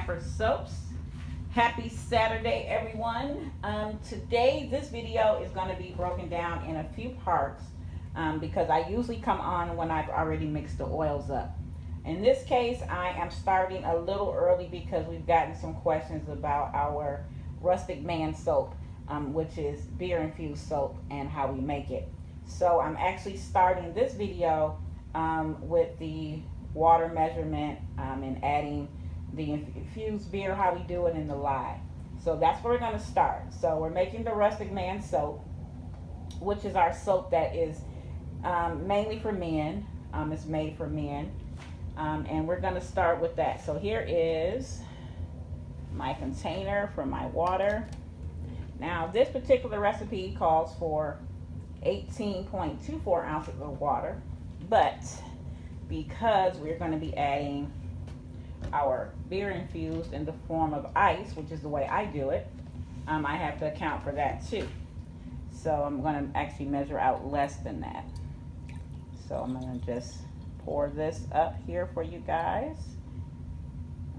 Pampered Soaps. Happy Saturday, everyone. Today, this video is going to be broken down in a few parts because I usually come on when I've already mixed the oils up. In this case, I am starting a little early because we've gotten some questions about our rustic man soap, which is beer infused soap, and how we make it. So I'm actually starting this video with the water measurement and adding the infused beer, how we do it in the lye. So that's where we're going to start. So we're making the rustic man soap, which is our soap that is mainly for men. It's made for men, and we're going to start with that. So here is my container for my water. Now this particular recipe calls for 18.24 ounces of water, but because we're going to be adding our beer infused in the form of ice, which is the way I do it, I have to account for that too. So I'm going to actually measure out less than that. So I'm going to just pour this up here for you guys.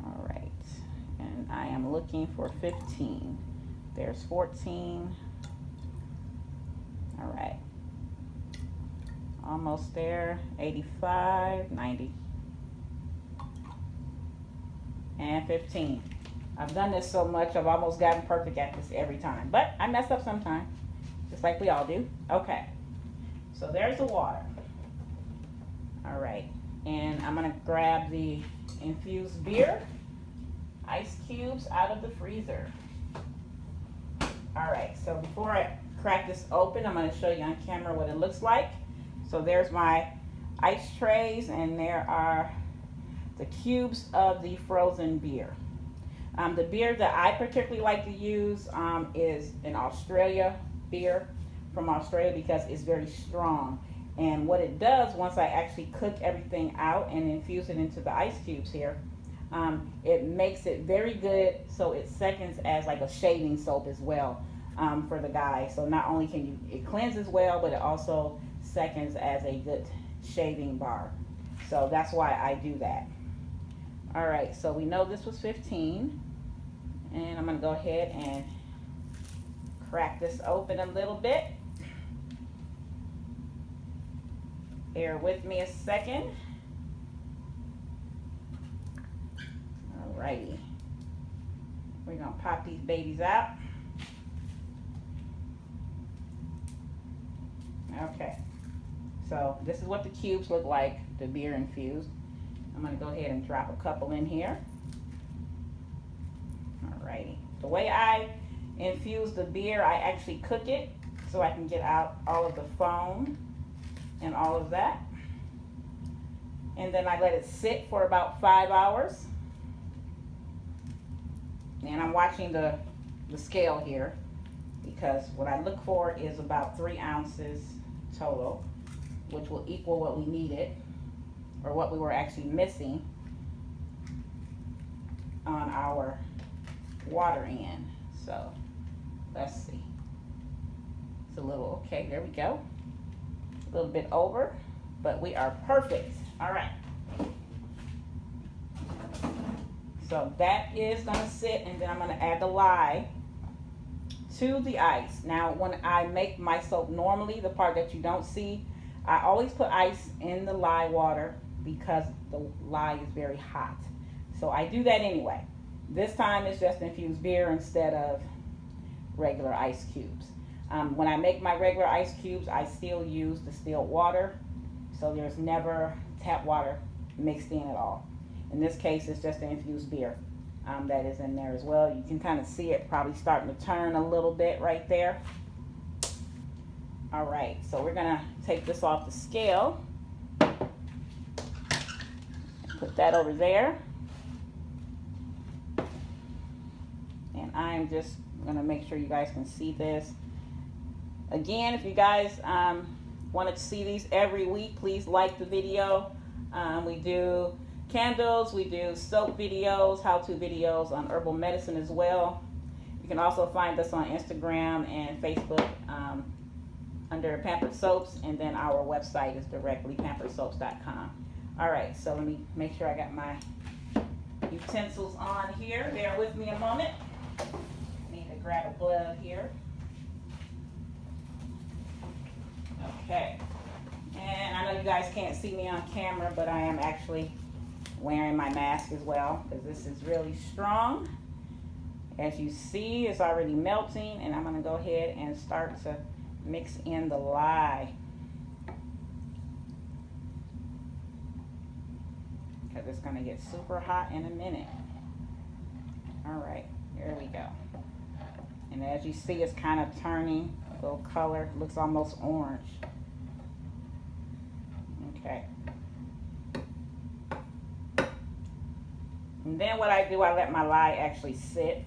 All right, and I am looking for 15. There's 14. All right, almost there. 85, 90, and 15. I've done this so much, I've almost gotten perfect at this every time, but I mess up sometimes, just like we all do. Okay, so there's the water. All right, and I'm gonna grab the infused beer, ice cubes out of the freezer. All right, so before I crack this open, I'm going to show you on camera what it looks like. So there's my ice trays, and there are the cubes of the frozen beer. The beer that I particularly like to use is an Australia beer from Australia because it's very strong. And what it does, once I actually cook everything out and infuse it into the ice cubes here, it makes it very good, so it seconds as like a shaving soap as well for the guy. So not only can it cleanses well, but it also seconds as a good shaving bar. So that's why I do that. All right, so we know this was 15, and I'm gonna go ahead and crack this open a little bit. Bear with me a second. Alrighty, we're gonna pop these babies out. Okay, so this is what the cubes look like, the beer infused. I'm gonna go ahead and drop a couple in here. Alrighty, the way I infuse the beer, I actually cook it so I can get out all of the foam and all of that. And then I let it sit for about 5 hours. And I'm watching the scale here because what I look for is about 3 ounces total, which will equal what we needed or what we were actually missing on our water end. So let's see. It's a little, okay, there we go. A little bit over, but we are perfect. All right. So that is gonna sit, and then I'm gonna add the lye to the ice. Now, when I make my soap normally, the part that you don't see, I always put ice in the lye water because the lye is very hot. So I do that anyway. This time it's just infused beer instead of regular ice cubes. When I make my regular ice cubes, I still use distilled water, so there's never tap water mixed in at all. In this case, it's just the infused beer that is in there as well. You can kind of see it probably starting to turn a little bit right there. All right, so we're gonna take this off the scale. Put that over there. And I'm just gonna make sure you guys can see this. Again, if you guys want to see these every week, please like the video. We do candles, we do soap videos, how-to videos on herbal medicine as well. You can also find us on Instagram and Facebook under Pampered Soaps, and then our website is directly pamperedsoaps.com. All right, so let me make sure I got my utensils on here. Bear with me a moment. Need to grab a glove here. Okay. And I know you guys can't see me on camera, but I am actually wearing my mask as well because this is really strong. As you see, it's already melting, and I'm going to go ahead and start to mix in the lye. Because it's going to get super hot in a minute. Alright, here we go. And as you see, it's kind of turning a little color. It looks almost orange. Okay. And then what I do, I let my lye actually sit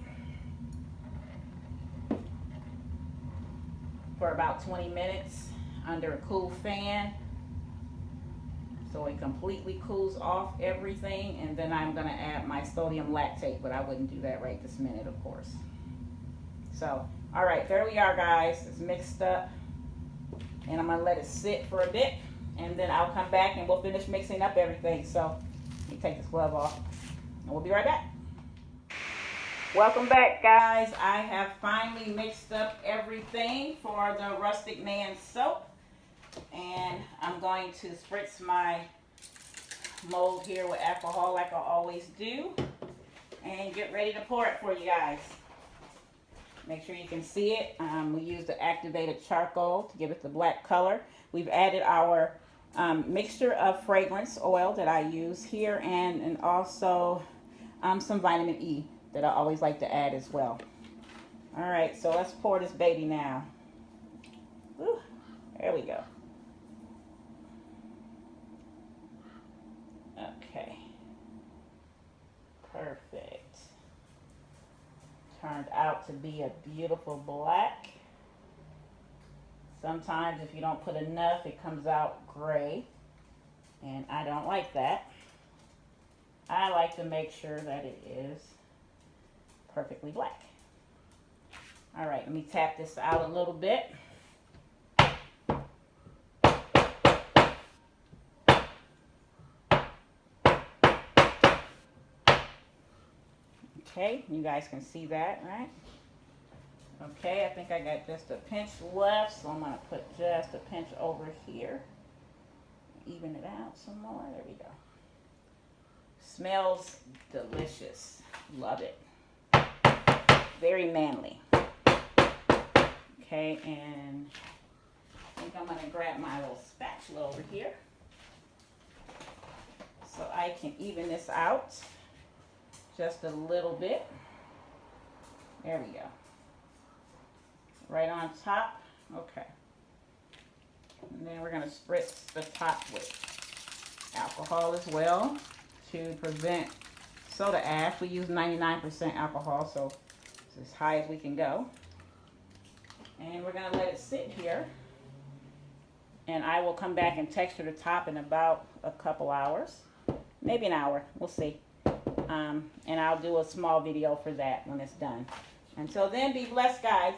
for about 20 minutes under a cool fan. So it completely cools off everything, and then I'm going to add my sodium lactate, but I wouldn't do that right this minute, of course. So, all right, there we are, guys. It's mixed up, and I'm going to let it sit for a bit, and then I'll come back and we'll finish mixing up everything. So, let me take this glove off, and we'll be right back. Welcome back, guys. I have finally mixed up everything for the Rustic Man soap. And I'm going to spritz my mold here with alcohol like I always do. And get ready to pour it for you guys. Make sure you can see it. We use the activated charcoal to give it the black color. We've added our mixture of fragrance oil that I use here, and also some vitamin E that I always like to add as well. All right, so let's pour this baby now. Woo, there we go. Okay, perfect. Turned out to be a beautiful black. Sometimes if you don't put enough, it comes out gray, and I don't like that. I like to make sure that it is perfectly black. All right, let me tap this out a little bit. Okay, you guys can see that, right? Okay, I think I got just a pinch left, so I'm going to put just a pinch over here. Even it out some more. There we go. Smells delicious. Love it. Very manly. Okay, and I think I'm going to grab my little spatula over here so I can even this out just a little bit. There we go. Right on top. Okay. And then we're going to spritz the top with alcohol as well to prevent soda ash. We use 99% alcohol, so it's as high as we can go. And we're going to let it sit here. And I will come back and texture the top in about a couple hours. Maybe an hour. We'll see. And I'll do a small video for that when it's done. Until then, be blessed, guys.